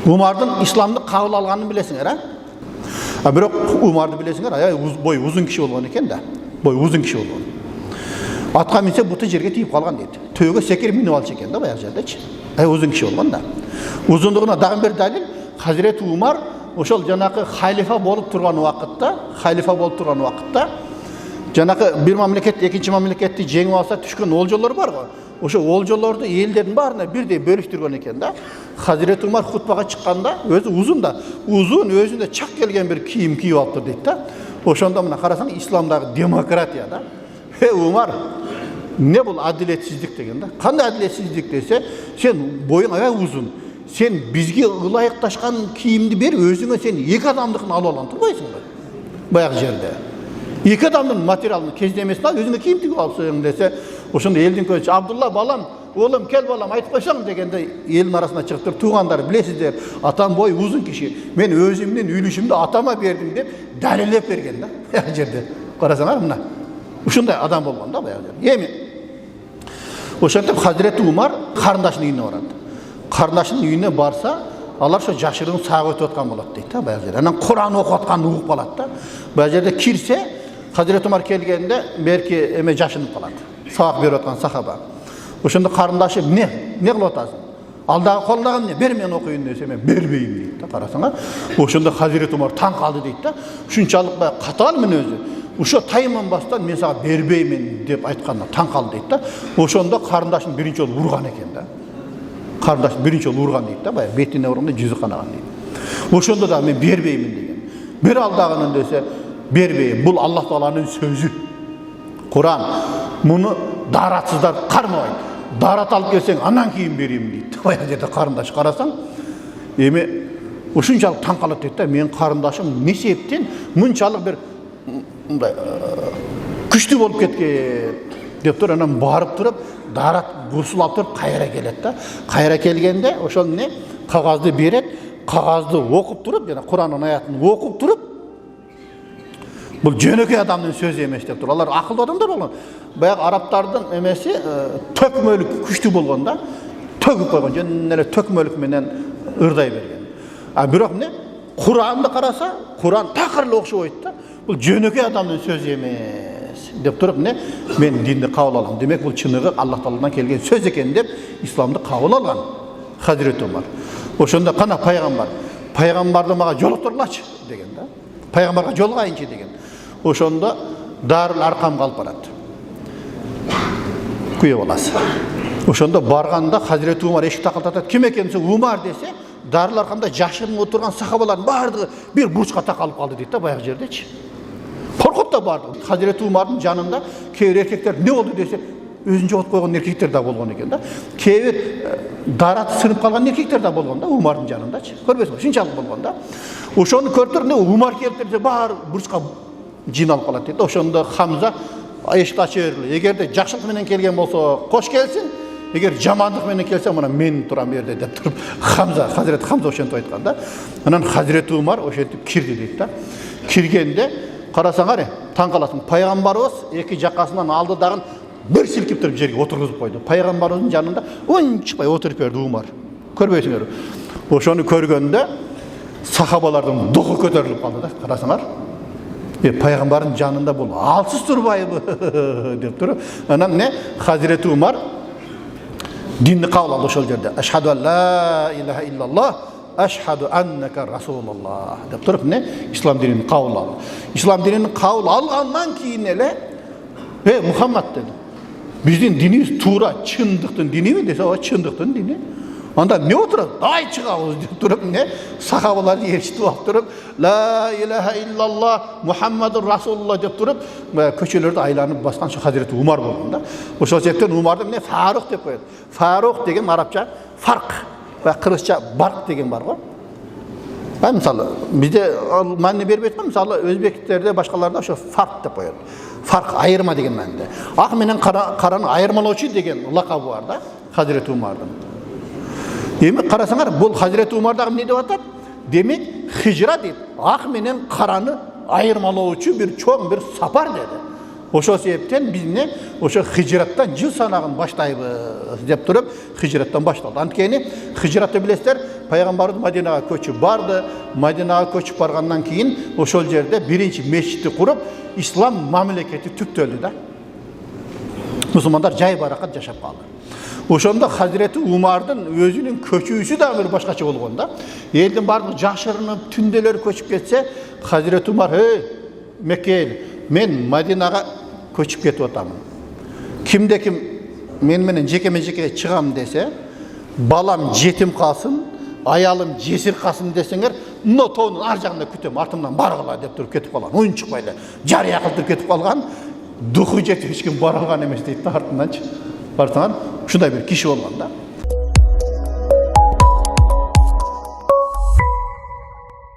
Умардың исламды қабыл алғанын білесіңдер, бірақ Умарды білесіңдер, бой ұзын кіші болған екен да. Бой ұзын кіші болған. Атқа мінсе бұты жерге тиіп қалған дейді. Төге секер мініп алшы екен да, баяғы жерде. Ұзын кіші болған да. Ұзындығына дағын бір дәлел, Хазіреті Умар ошол жанакы халифа болып тұрған уақытта, жанакы бір мамлекет екінші мамлекетті жеңіп алса түшкен олжалар бар ғой. Ошо олжаларды елдердің барына бірдей бөліштірген екен да. Хазіреті Умар хутбаға шыққанда өзі ұзын өзінде чақ келген бір киім киіп алып тұр дейді да. Ошонда мына қарасаң исламдағы демократия да. Умар, не бұл әділетсіздік деген да. Қандай әділетсіздік десе, сен бойың ұзын, сен бізге ылайықташқан киімді бер, өзіңе сен екі адамдықын алып алған тұрмайсың ғой. Баяғы жерде. Екі адамның материалын кездемесін ал, өзіңе киім тігіп алыпсың десе, ошонда елдің көзі, Абдулла балам, олым кел балам айтып қойсаң дегенде елдің арасына шығып тұр, туғандар білесіздер, атам бой ұзын кіші, мен өзімнен үйлішімді атама бердім деп дәлелеп берген да. Баяғы жерде. Қарасаңар мына. Ушундай адам болған да баяғы жерде. Эми ошентип Хазіреті Умар карындашынын үйүнө барат. Карындашынын үйүнө барса, алар ошо жашыруун саак өтүп аткан болот дейт да баягы жерде. Анан Куран окуп атканды угуп калат да. Баягы жерде кирсе, Хазіреті Умар келгенде берки эме жашынып калат. Саак берип аткан сахаба. Ошондо карындашы не кылып атасың? Алдагы колдаган не? Бер мен окуйун десе, мен бербейм дейт да. Карасаңар, ошондо Хазіреті Умар таң калды дейт да. Ушунчалык катаал мүнөзү. Ошо тайман бастан мен сага бербеймин деп айтканына таң калды дейт да. Ошондо карындашын биринчи жолу урган экен да. Карындаш биринчи жолу урган дейт да, баягы бетине урганда жүзү канаган дейт. Ошондо да мен бербеймин деген. Бер алдагынын десе, бербейм. Бул Аллах Тааланын сөзү. Куран. Муну даратсыздар кармабайт. Дарат алып келсең, анан кийин берейм дейт. Баягы жерде карындаш карасаң, эми ушунчалык таң калат дейт да. Мен карындашым не себептен мынчалык бир күчтүү болуп кеткен деп тур, анан барып туруп дарат гусул алып туруп кайра келет да. Кайра келгенде ошол не кагазды берет, кагазды окуп туруп, жана Куранын аятын окуп туруп, бул жөнөкөй адамдын сөзү эмес деп тур. Алар акылдуу адамдар болгон. Баягы арабтардын эмеси төкмөлүк күчтүү болгон да. Төгүп койгон, жөн эле төкмөлүк менен ырдай берген. Бирок эмне? Куранды караса, Куран такыр эле окшобойт да. Бұл жөнөкөй адамдын сөзү эмес деп туруп, мен динди кабыл алам. Демек бул чыныгы Аллах Тааладан келген сөз экен деп исламды кабыл алган Хазіреті Умар. Ошондо кана пайгамбарды мага жолуктургулачы деген да. Пайгамбарга жолугайынчы деген. Ошондо Дарул Аркамга алып барат. Күйөө баласы. Ошондо барганда Хазіреті Умар эшик такылдатат. Ким экенсиң? Умар десе, Дарул Аркамда жашырынып отурган сахабалардын баардыгы бир бурчка такалып калды дейт да баягы жердечи. Коркуп да барды. Хазіреті Умардын жанында кээ бир эркектер не болду десе, өзүн жоготуп койгон эркектер да болгон экен да. Кээ бир дараты сынып калган эркектер да болгон да Умардын жанындачы. Көрбөйсүңбү? Ушунчалык болгон да. Ошону көрүп Умар келип десе, баары бурчка жыйналып калат дейт. Ошондо Хамза эшикти ача бергиле. Эгерде жакшылык менен келген болсо, кош келсин. Эгер жамандык менен келсе, мына мен турам жерде деп туруп, Хазіреті Хамза ошентип айткан да. Анан Хазіреті Умар ошентип кирди дейт да. Киргенде карасаңар, таң каласың, пайгамбарыбыз эки жакасынан алды дагы бир силкип туруп жерге отургузуп койду. Пайгамбарыбыздын жанында унчукпай отуруп берди Умар. Көрбөйсүңөр? Ошону көргөндө сахабалардын духу көтөрүлүп калды да, карасаңар. Пайгамбардын жанында бул алсыз турбайбы деп туруп, анан Хазіреті Умар динни кабыл алды ошол жерде. Ашхаду ла илаха иллаллах, ашхаду аннака расулуллах деп туруп, ислам динин кабыл алды. Ислам динин кабыл алгандан кийин эле, Мухаммад деди. Биздин динибиз туура чындыктын диними десе, чындыктын дини. Анда не отурат? Ай чыгабыз деп туруп, сахабаларды ээрчитип алып туруп, ла илаха иллаллах, Мухаммадур расулуллах деп туруп, көчөлөрдү айланып баскан Хазіреті Умар болгон да. Ошол себептен Умарды Фарух деп коет. Фарух деген арабча фарк, кыргызча барк деген бар го. Мисалы, бизде маани бербейт го, мисалы өзбектерде, башкаларда ошо фарк деп коет. Фарк айырма деген мааниде. Ак менен караны айырмалоочу деген лакабы бар да Хазіреті Умардын. Эми карасаңар, бул Хазіреті Умар дагы эмне деп атат? Демек, хижра дейт. Ак менен караны айырмалоочу бир чоң бир сапар деди. Ошол себептен бизне ошо хижраттан жыл санагын баштайбыз деп туруп хижраттан башталды. Анткени хижратты билесиздер, пайгамбарыбыз Мадинага көчүп барды. Мадинага көчүп баргандан кийин ошол жерде биринчи мечитти куруп, ислам мамлекети түптөлдү да. Мусулмандар жай баракат жашап калды. Ошондо Хазирети Умардын өзүнүн көчүүсү да бир башкача болгон да. Элдин баардыгы жашырынып, түнделер көчүп кетсе, Хазирети Умар, Мекке, мен Мадинага көчүп кетип атамын. Кимде ким мен менен жеке чыгам десе, балам жетим калсын, аялым жесир калсын десеңер, мына тоонун ар жагында күтөм, артымдан баргыла деп туруп кетип калган. Оюн чыкпай эле жарыя кылдырып кетип калган. Духу жетип эч ким бара алган эмес дейт да артынданчы. Барсаңар ушундай бир киши болгон да.